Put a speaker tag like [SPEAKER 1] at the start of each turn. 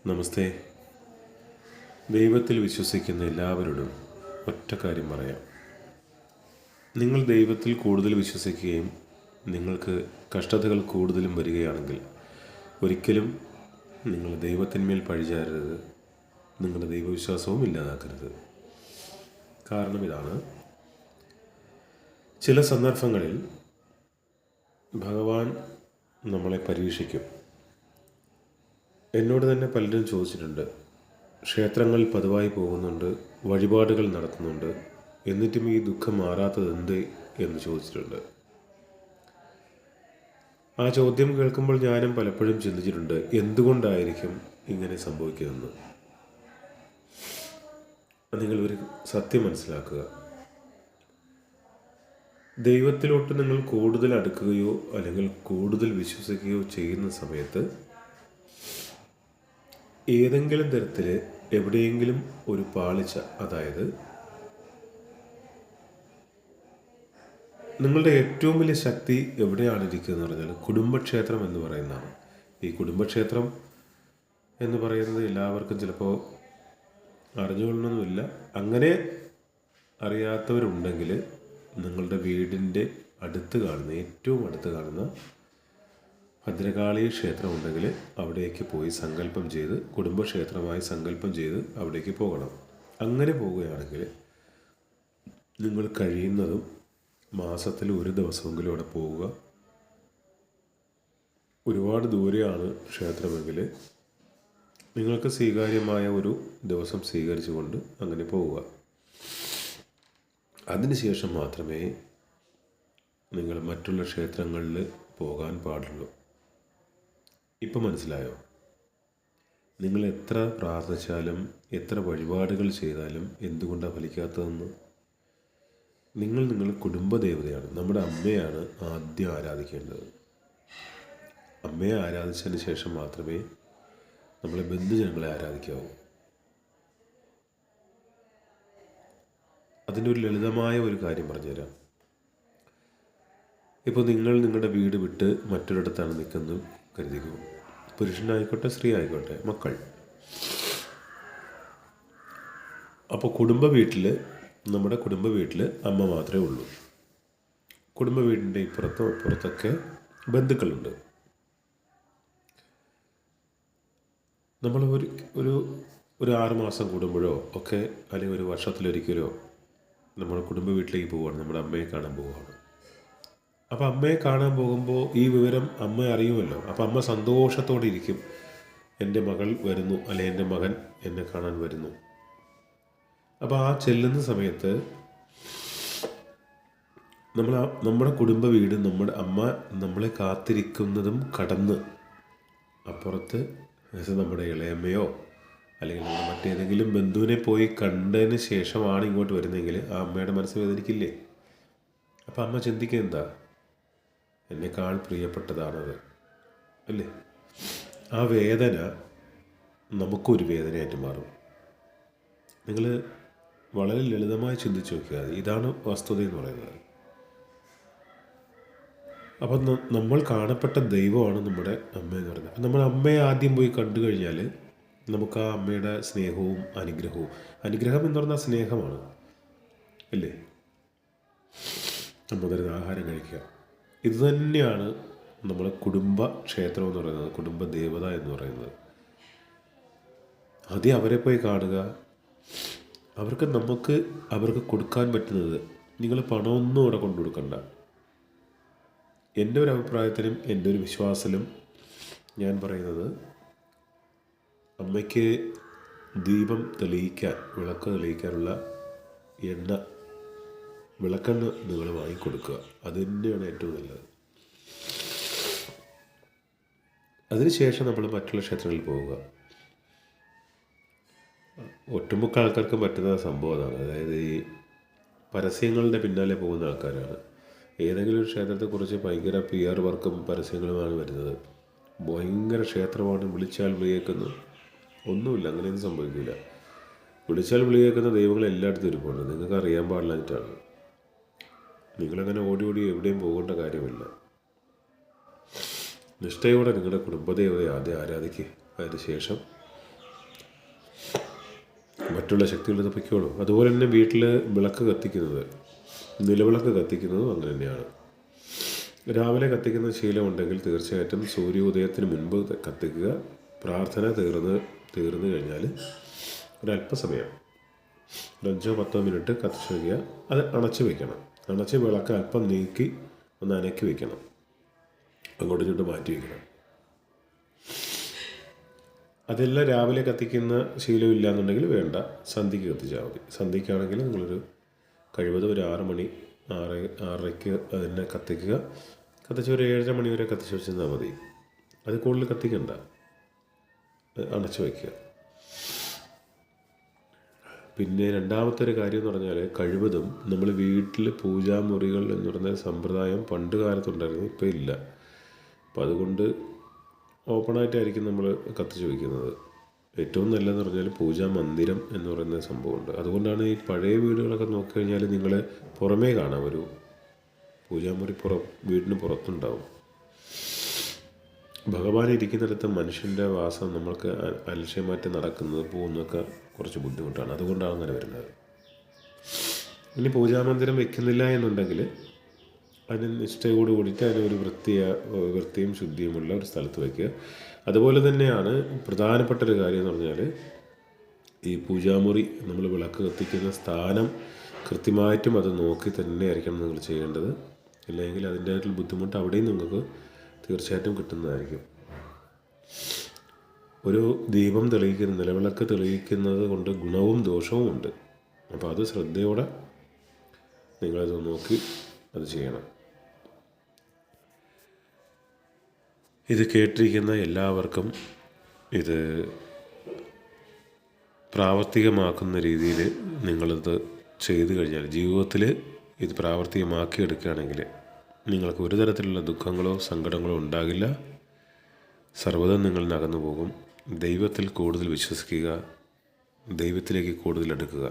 [SPEAKER 1] നമസ്തേ. ദൈവത്തിൽ വിശ്വസിക്കുന്ന എല്ലാവരോടും ഒറ്റ കാര്യം പറയാം. നിങ്ങൾ ദൈവത്തിൽ കൂടുതൽ വിശ്വസിക്കുകയും നിങ്ങൾക്ക് കഷ്ടതകൾ കൂടുതലും വരികയാണെങ്കിൽ ഒരിക്കലും നിങ്ങൾ ദൈവത്തിന്മേൽ പഴിചാരരുത്. നിങ്ങളുടെ ദൈവവിശ്വാസവും ഇല്ലാതാക്കരുത്. കാരണം ഇതാണ്, ചില സന്ദർഭങ്ങളിൽ ഭഗവാൻ നമ്മളെ പരീക്ഷിക്കും. എന്നോട് തന്നെ പലരും ചോദിച്ചിട്ടുണ്ട്, ക്ഷേത്രങ്ങളിൽ പതിവായി പോകുന്നുണ്ട്, വഴിപാടുകൾ നടത്തുന്നുണ്ട്, എന്നിട്ടും ഈ ദുഃഖം മാറാത്തത് എന്ത് എന്ന് ചോദിച്ചിട്ടുണ്ട്. ആ ചോദ്യം കേൾക്കുമ്പോൾ ഞാനും പലപ്പോഴും ചിന്തിച്ചിട്ടുണ്ട്, എന്തുകൊണ്ടായിരിക്കും ഇങ്ങനെ സംഭവിക്കുന്നതെന്ന്. നിങ്ങൾ ഒരു സത്യം മനസ്സിലാക്കുക. ദൈവത്തിലോട്ട് നിങ്ങൾ കൂടുതൽ അടുക്കുകയോ അല്ലെങ്കിൽ കൂടുതൽ വിശ്വസിക്കുകയോ ചെയ്യുന്ന സമയത്ത് ഏതെങ്കിലും തരത്തിൽ എവിടെയെങ്കിലും ഒരു പാളിച്ച, അതായത് നിങ്ങളുടെ ഏറ്റവും വലിയ ശക്തി എവിടെയാണ് ഇരിക്കുന്നത് എന്ന് പറഞ്ഞാൽ കുടുംബക്ഷേത്രം എന്ന് പറയുന്നതാണ്. ഈ കുടുംബക്ഷേത്രം എന്ന് പറയുന്നത് എല്ലാവർക്കും ചിലപ്പോൾ അറിഞ്ഞുകൊള്ളണമെന്നില്ല. അങ്ങനെ അറിയാത്തവരുണ്ടെങ്കിൽ നിങ്ങളുടെ വീടിൻ്റെ അടുത്ത് കാണുന്ന, ഏറ്റവും അടുത്ത് കാണുന്ന ഭദ്രകാളി ക്ഷേത്രം ഉണ്ടെങ്കിൽ അവിടേക്ക് പോയി സങ്കല്പം ചെയ്ത്, കുടുംബക്ഷേത്രമായി സങ്കല്പം ചെയ്ത് അവിടേക്ക് പോകണം. അങ്ങനെ പോവുകയാണെങ്കിൽ നിങ്ങൾ കഴിയുന്നതും മാസത്തിൽ ഒരു ദിവസമെങ്കിലും അവിടെ പോവുക. ഒരുപാട് ദൂരെയാണ് ക്ഷേത്രമെങ്കിൽ നിങ്ങൾക്ക് സ്വീകാര്യമായ ഒരു ദിവസം സ്വീകരിച്ചുകൊണ്ട് അങ്ങനെ പോവുക. അതിനുശേഷം മാത്രമേ നിങ്ങൾ മറ്റുള്ള ക്ഷേത്രങ്ങളിൽ പോകാൻ പാടുള്ളൂ. ഇപ്പം മനസ്സിലായോ? നിങ്ങൾ എത്ര പ്രാർത്ഥിച്ചാലും എത്ര വഴിപാടുകൾ ചെയ്താലും എന്തുകൊണ്ടാണ് ഫലിക്കാത്തതെന്ന്? നിങ്ങൾ കുടുംബദേവതയാണ്. നമ്മുടെ അമ്മയാണ് ആദ്യം ആരാധിക്കേണ്ടത്. അമ്മയെ ആരാധിച്ചതിന് ശേഷം മാത്രമേ നമ്മളെ ബന്ധുജനങ്ങളെ ആരാധിക്കാവൂ. അതിൻ്റെ ഒരു ലളിതമായ ഒരു കാര്യം പറഞ്ഞുതരാം. ഇപ്പോൾ നിങ്ങൾ നിങ്ങളുടെ വീട് വിട്ട് മറ്റൊരിടത്താണ് നിൽക്കുന്നത് കരുതിക്കൂ. പുരുഷനായിക്കോട്ടെ, സ്ത്രീ ആയിക്കോട്ടെ, മക്കൾ. അപ്പോൾ നമ്മുടെ കുടുംബ വീട്ടിൽ അമ്മ മാത്രമേ ഉള്ളൂ. കുടുംബ വീടിൻ്റെ ഇപ്പുറത്തോ അപ്പുറത്തൊക്കെ ബന്ധുക്കളുണ്ട്. നമ്മൾ ഒരു 6 മാസം കൂടുമ്പോഴോ ഒക്കെ, അല്ലെങ്കിൽ ഒരു വർഷത്തിലൊരിക്കലോ നമ്മുടെ കുടുംബ വീട്ടിലേക്ക് പോവുകയാണ്, നമ്മുടെ അമ്മയെ കാണാൻ പോവുകയാണ്. അപ്പോൾ അമ്മയെ കാണാൻ പോകുമ്പോൾ ഈ വിവരം അമ്മ അറിയുമല്ലോ. അപ്പോൾ അമ്മ സന്തോഷത്തോടെ ഇരിക്കും, എൻ്റെ മകൾ വരുന്നു, അല്ലെ എൻ്റെ മകൻ എന്നെ കാണാൻ വരുന്നു. അപ്പോൾ ആ ചെല്ലുന്ന സമയത്ത് നമ്മുടെ കുടുംബ വീട്, നമ്മുടെ അമ്മ നമ്മളെ കാത്തിരിക്കുന്നതും കടന്ന് അപ്പുറത്ത് നമ്മുടെ ഇളയമ്മയോ അല്ലെങ്കിൽ നമ്മുടെ മറ്റേതെങ്കിലും ബന്ധുവിനെ പോയി കണ്ടതിന് ശേഷമാണ് ഇങ്ങോട്ട് വരുന്നതെങ്കിൽ ആ അമ്മയുടെ മനസ്സ് വേദനിക്കില്ലേ? അപ്പം അമ്മ ചിന്തിക്കുക, എന്താ, എന്നെക്കാൾ പ്രിയപ്പെട്ടതാണത്, അല്ലേ? ആ വേദന നമുക്കൊരു വേദനയായിട്ട് മാറും. നിങ്ങൾ വളരെ ലളിതമായി ചിന്തിച്ച് നോക്കുക. ഇതാണ് വസ്തുത എന്ന് പറയുന്നത്. അപ്പം നമ്മൾ കാണപ്പെട്ട ദൈവമാണ് നമ്മുടെ അമ്മ എന്ന് പറയുന്നത്. അപ്പം നമ്മൾ അമ്മയെ ആദ്യം പോയി കണ്ടു കഴിഞ്ഞാൽ നമുക്ക് ആ അമ്മയുടെ സ്നേഹവും അനുഗ്രഹം എന്ന് പറഞ്ഞാൽ സ്നേഹമാണ്, അല്ലേ? നമ്മൾ തരുന്ന ആഹാരം കഴിക്കുക. ഇത് തന്നെയാണ് നമ്മളെ കുടുംബ ക്ഷേത്രം എന്ന് പറയുന്നത്, കുടുംബ ദേവത എന്ന് പറയുന്നത്. ആദ്യം അവരെ പോയി കാണുക. അവർക്ക് കൊടുക്കാൻ പറ്റുന്നത്, നിങ്ങൾ പണമൊന്നും അവിടെ കൊണ്ടു കൊടുക്കണ്ട. എൻ്റെ ഒരു അഭിപ്രായത്തിലും എൻ്റെ ഒരു വിശ്വാസത്തിലും ഞാൻ പറയുന്നത്, അമ്മയ്ക്ക് ദീപം തെളിയിക്കാൻ, വിളക്ക് തെളിയിക്കാനുള്ള വിളക്കെണ്ണ നിങ്ങൾ വാങ്ങിക്കൊടുക്കുക. അത് തന്നെയാണ് ഏറ്റവും നല്ലത്. അതിനുശേഷം നമ്മൾ മറ്റുള്ള ക്ഷേത്രങ്ങളിൽ പോവുക. ഒട്ടുമുക്ക ആൾക്കാർക്ക് പറ്റുന്ന സംഭവം അതാണ്. അതായത് ഈ പരസ്യങ്ങളുടെ പിന്നാലെ പോകുന്ന ആൾക്കാരാണ്. ഏതെങ്കിലും ഒരു ക്ഷേത്രത്തെക്കുറിച്ച് ഭയങ്കര PR വർക്കും പരസ്യങ്ങളുമാണ് വരുന്നത്. ഭയങ്കര ക്ഷേത്രമാണ്, വിളിച്ചാൽ വിളിയേക്കുന്നു. ഒന്നുമില്ല, അങ്ങനെയൊന്നും സംഭവിക്കില്ല. വിളിച്ചാൽ വിളിയേക്കുന്ന ദൈവങ്ങൾ എല്ലായിടത്തും ഇരിപ്പുണ്ട്. നിങ്ങൾക്ക് അറിയാൻ പാടില്ലാഞ്ഞിട്ടാണ്. നിങ്ങളങ്ങനെ ഓടി എവിടെയും പോകേണ്ട കാര്യമില്ല. നിഷ്ഠയോടെ നിങ്ങളുടെ കുടുംബദേവതയെ ആദ്യം ആരാധിക്കുക. അതിനുശേഷം മറ്റുള്ള ശക്തികളത് പൊയ്ക്കോളും. അതുപോലെ തന്നെ വീട്ടിൽ വിളക്ക് കത്തിക്കുന്നത്, നിലവിളക്ക് കത്തിക്കുന്നതും അങ്ങനെ തന്നെയാണ്. രാവിലെ കത്തിക്കുന്ന ശീലമുണ്ടെങ്കിൽ തീർച്ചയായിട്ടും സൂര്യോദയത്തിന് മുൻപ് കത്തിക്കുക. പ്രാർത്ഥന തീർന്നു കഴിഞ്ഞാൽ ഒരല്പസമയം, ഒരു 5-10 മിനിറ്റ് കത്തിച്ച് വയ്ക്കുക. അത് അണച്ച് വയ്ക്കണം. അണച്ച് വിളക്ക് അല്പം നീക്കി ഒന്ന് അനക്കി വയ്ക്കണം, അങ്ങോട്ടും ഇങ്ങോട്ട് മാറ്റി വയ്ക്കണം. അതെല്ലാം രാവിലെ കത്തിക്കുന്ന ശീലമില്ല എന്നുണ്ടെങ്കിൽ വേണ്ട, സന്ധ്യയ്ക്ക് കത്തിച്ചാൽ മതി. സന്ധ്യയ്ക്കാണെങ്കിൽ നിങ്ങളൊരു കഴിവതും ഒരു 6 മണി 6:30 അതിനെ കത്തിക്കുക. കത്തിച്ച് ഒരു 7:30 മണി വരെ കത്തിച്ച് വെച്ചിരുന്നാൽ മതി. അത് കൂടുതൽ കത്തിക്കണ്ട, അണച്ച് വയ്ക്കുക. പിന്നെ രണ്ടാമത്തെ ഒരു കാര്യം എന്ന് പറഞ്ഞാൽ, കഴിവതും നമ്മൾ വീട്ടിൽ പൂജാമുറികൾ എന്ന് പറയുന്ന സമ്പ്രദായം പണ്ട് കാലത്തുണ്ടായിരുന്നു, ഇപ്പോൾ ഇല്ല. അപ്പോൾ അതുകൊണ്ട് ഓപ്പണായിട്ടായിരിക്കും നമ്മൾ കത്തിച്ച് വയ്ക്കുന്നത്. ഏറ്റവും നല്ലതെന്ന് പറഞ്ഞാൽ പൂജാ മന്ദിരം എന്ന് പറയുന്ന സംഭവമുണ്ട്. അതുകൊണ്ടാണ് ഈ പഴയ വീടുകളൊക്കെ നോക്കിക്കഴിഞ്ഞാൽ നിങ്ങൾ പുറമേ കാണാം, ഒരു പൂജാമുറി വീടിന് പുറത്തുണ്ടാവും. ഭഗവാൻ ഇരിക്കുന്നിടത്ത് മനുഷ്യൻ്റെ വാസം നമ്മൾക്ക് അലക്ഷ്യമായിട്ട് നടക്കുന്നത് പോകുന്നതൊക്കെ കുറച്ച് ബുദ്ധിമുട്ടാണ്. അതുകൊണ്ടാണ് അങ്ങനെ വരുന്നത്. ഇനി പൂജാമന്ദിരം വെക്കുന്നില്ല എന്നുണ്ടെങ്കിൽ അതിന് നിഷ്ഠയോട് കൂടിയിട്ട് അതിനൊരു വൃത്തിയും ശുദ്ധിയുമുള്ള ഒരു സ്ഥലത്ത് വയ്ക്കുക. അതുപോലെ തന്നെയാണ് പ്രധാനപ്പെട്ട ഒരു കാര്യം എന്ന് പറഞ്ഞാൽ, ഈ പൂജാമുറി നമ്മൾ വിളക്ക് കത്തിക്കുന്ന സ്ഥാനം കൃത്യമായിട്ടും അത് നോക്കി തന്നെ ആയിരിക്കണം നിങ്ങൾ ചെയ്യേണ്ടത്. ഇല്ലെങ്കിൽ അതിൻ്റെതായിട്ടുള്ള ബുദ്ധിമുട്ട് അവിടെയും നിങ്ങൾക്ക് തീർച്ചയായിട്ടും കിട്ടുന്നതായിരിക്കും. ഒരു ദീപം നിലവിളക്ക് തെളിയിക്കുന്നത് കൊണ്ട് ഗുണവും ദോഷവും ഉണ്ട്. അപ്പോൾ അത് ശ്രദ്ധയോടെ നിങ്ങളത് നോക്കി അത് ചെയ്യണം. ഇത് കേട്ടിരിക്കുന്ന എല്ലാവർക്കും ഇത് പ്രാവർത്തികമാക്കുന്ന രീതിയിൽ നിങ്ങളത് ചെയ്തു കഴിഞ്ഞാൽ, ജീവിതത്തിൽ ഇത് പ്രാവർത്തികമാക്കിയെടുക്കുകയാണെങ്കിൽ നിങ്ങൾക്ക് ഒരു തരത്തിലുള്ള ദുഃഖങ്ങളോ സങ്കടങ്ങളോ ഉണ്ടാകില്ല. സർവ്വതും നിങ്ങൾ അകന്നു പോകും. ദൈവത്തിൽ കൂടുതൽ വിശ്വസിക്കുക, ദൈവത്തിലേക്ക് കൂടുതൽ അടുക്കുക.